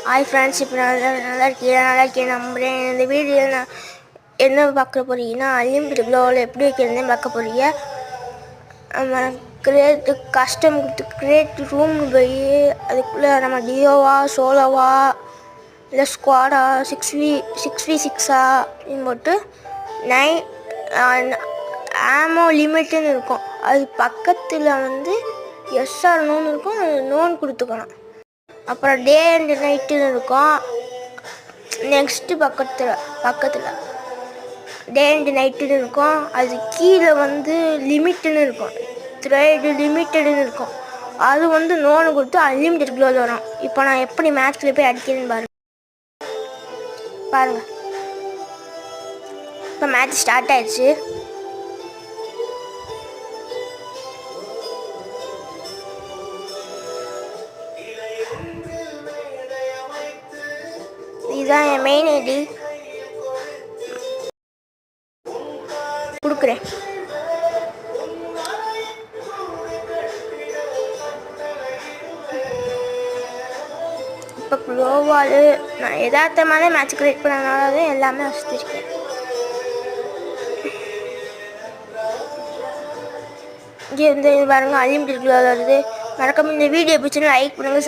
Hi friends, இப்போ நல்லா இருக்கேன் நம்புகிறேன். இந்த வீடியோவில் நான் என்ன பார்க்க போகிறீங்கன்னா, அன்லிமிட்டட் க்ளோவில் எப்படி வைக்கிறதுனே பார்க்க போகிறீங்க. நம்ம கஸ்டம் கிரியேட் ரூம் போய் அதுக்குள்ளே நம்ம டியோவா சோலோவா இல்லை ஸ்குவாடா 6v6 அப்படின்னு போட்டு 9 ஆமோ லிமிட்டுன்னு இருக்கும். அது பக்கத்தில் வந்து எஸ்ஆர் நோன் இருக்கும், நோன் கொடுத்துக்கணும். அப்புறம் டே அண்ட் நைட்டுன்னு இருக்கும். நெக்ஸ்ட்டு பக்கத்தில் டே அண்ட் நைட்டுன்னு இருக்கும். அது கீழே வந்து லிமிட்டுன்னு இருக்கும், த்ரெட் லிமிட்டடுன்னு இருக்கும். அது வந்து நோன்னு கொடுத்து அன்லிமிட்டட் க்ளோவில் வரும். இப்போ நான் எப்படி மேட்ச்சில் போய் அடிக்கிறேன்னு பாருங்கள். இப்போ மேட்ச் ஸ்டார்ட் ஆயிடுச்சு. இதுதான் என் மெயின் ஐடி கொடுக்குறேன். இப்போ க்ளோவால் நான் யதார்த்தமான மேட்ச் கிரியேட் பண்ணனால தான் எல்லாமே வச்சுருக்கேன். இங்கே வந்து பாருங்கள், அன்லிமிட்டட் க்ளோவில் வருது. மறக்காம இந்த வீடியோ பிடிச்சுன்னா லைக் பண்ணுங்கள்.